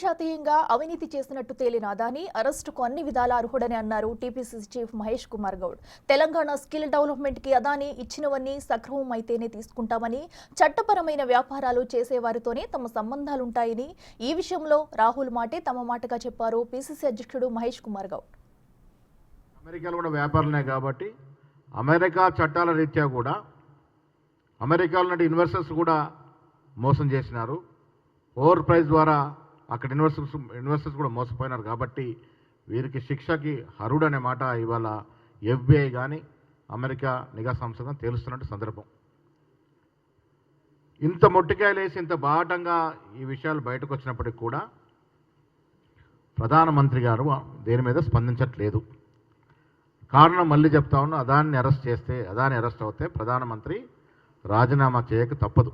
అంతర్జాతీయంగా అవినీతి చేసినట్టు తేలిన అదానీ అరెస్టుకు అన్ని విధాలా అర్హుడని అన్నారు TPCC chief Mahesh Kumar Goud. Telangana skill development కి అదానీ ఇచ్చినవన్నీ సక్రమం అయితేనే తీసుకుంటామని, చట్టపరమైన వ్యాపారాలు చేసేవారితోనే తమ సంబంధాలుంటాయని, ఈ విషయంలో రాహుల్ మాటే తమ మాటగా చెప్పారు పీసీసీ అధ్యక్షుడు మహేష్ కుమార్ గౌడ్. అమెరికాలో కూడా వ్యాపారాలనే కాబట్టి అమెరికా చట్టాల రీత్యా కూడా అమెరికాలో ఉన్న ఇన్వెస్టర్స్ కూడా మోసం చేసినారు. ఓవర్ ప్రైస్ ద్వారా అక్కడ ఇన్వెస్టర్స్ కూడా మోసపోయినారు. కాబట్టి వీరికి శిక్షకి అర్హుడు అనే మాట ఇవాళ ఎఫ్బిఐ కానీ అమెరికా నిఘా సంస్థ కానీ తేలుస్తున్నట్టు సందర్భం. ఇంత మొట్టికాయలేసి ఇంత బాటంగా ఈ విషయాలు బయటకు వచ్చినప్పటికి కూడా ప్రధానమంత్రి గారు దేని మీద స్పందించట్లేదు. కారణం మళ్ళీ చెప్తా ఉన్నా, అదాన్ని అరెస్ట్ అవుతే ప్రధానమంత్రి రాజీనామా చేయక తప్పదు.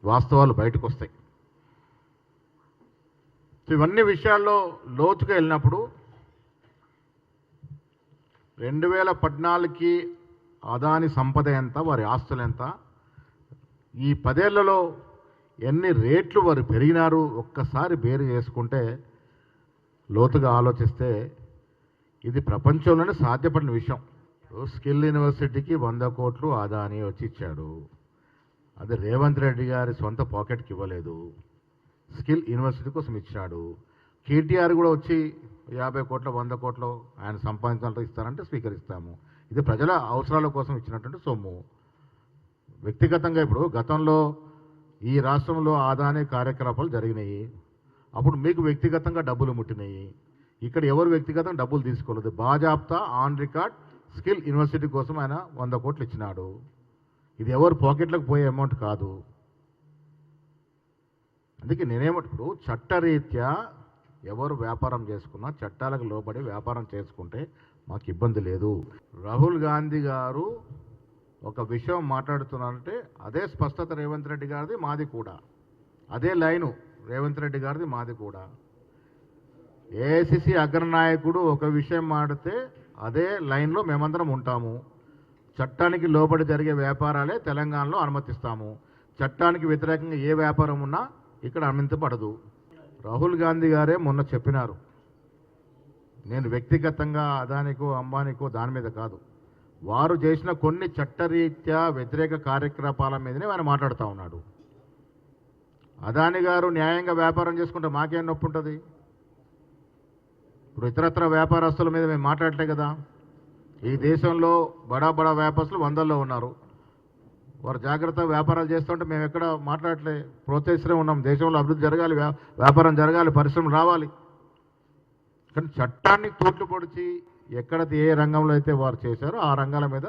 వాస్తవాలు బయటకు వస్తాయి. ఇవన్నీ విషయాల్లో లోతుగా వెళ్ళినప్పుడు 2014కి అదాని సంపద ఎంత, వారి ఆస్తులు ఎంత, ఈ 10 ఏళ్లలో ఎన్ని రేట్లు వారు పెరిగినారు ఒక్కసారి బేరు చేసుకుంటే, లోతుగా ఆలోచిస్తే ఇది ప్రపంచంలోనే సాధ్యపడిన విషయం. స్కిల్ యూనివర్సిటీకి 100 కోట్లు అదాని వచ్చి ఇచ్చాడు. అది రేవంత్ రెడ్డి గారి సొంత పాకెట్కి ఇవ్వలేదు, స్కిల్ యూనివర్సిటీ కోసం ఇచ్చాడు. కేటీఆర్ కూడా వచ్చి 50 కోట్ల 100 కోట్లు ఆయన సంపాదించాలంటే ఇస్తారంటే స్వీకరిస్తాము. ఇది ప్రజల అవసరాల కోసం ఇచ్చినటువంటి సొమ్ము. వ్యక్తిగతంగా ఇప్పుడు గతంలో ఈ రాష్ట్రంలో అదాని కార్యకలాపాలు జరిగినాయి. అప్పుడు మీకు వ్యక్తిగతంగా డబ్బులు ముట్టినాయి. ఇక్కడ ఎవరు వ్యక్తిగతంగా డబ్బులు తీసుకోలేదు. బాజాప్తా ఆన్ రికార్డ్ స్కిల్ యూనివర్సిటీ కోసం ఆయన 100 కోట్లు ఇచ్చినాడు. ఇది ఎవరు పాకెట్లకు పోయే అమౌంట్ కాదు. అందుకే నేనేమంటప్పుడు చట్టరీత్యా ఎవరు వ్యాపారం చేసుకున్నా చట్టాలకు లోబడి వ్యాపారం చేసుకుంటే మాకు ఇబ్బంది లేదు. రాహుల్ గాంధీ గారు ఒక విషయం మాట్లాడుతున్నారంటే అదే స్పష్టత రేవంత్ రెడ్డి గారిది మాది కూడా, అదే లైను రేవంత్ రెడ్డి గారిది మాది కూడా. ఏఐసిసి అగ్రనాయకుడు ఒక విషయం మాడితే అదే లైన్లో మేమందరం ఉంటాము. చట్టానికి లోబడి జరిగే వ్యాపారాలే తెలంగాణలో అనుమతిస్తాము. చట్టానికి వ్యతిరేకంగా ఏ వ్యాపారం ఉన్నా ఇక్కడ అనుమతించబడదు. రాహుల్ గాంధీ గారే మొన్న చెప్పినారు, నేను వ్యక్తిగతంగా అదానికో అంబానీకో దాని మీద కాదు, వారు చేసిన కొన్ని చట్టరీత్యా వ్యతిరేక కార్యకలాపాల మీదనే ఆయన మాట్లాడుతూ ఉన్నాడు. అదాని గారు న్యాయంగా వ్యాపారం చేసుకుంటే మాకేం నొప్పి ఉంటుంది? ఇప్పుడు ఇతరత్ర వ్యాపారస్తుల మీద మేము మాట్లాడలే కదా. ఈ దేశంలో బడా వ్యాపారస్తులు 100లో ఉన్నారు. వారు జాగ్రత్తగా వ్యాపారాలు చేస్తుంటే మేము ఎక్కడ మాట్లాడలే, ప్రోత్సహిస్తూనే ఉన్నాం. దేశంలో అభివృద్ధి జరగాలి, వ్యాపారం జరగాలి, పరిశ్రమలు రావాలి. కానీ చట్టాన్ని తోట్లు పొడిచి ఎక్కడ ఏ రంగంలో అయితే వారు చేశారో ఆ రంగాల మీద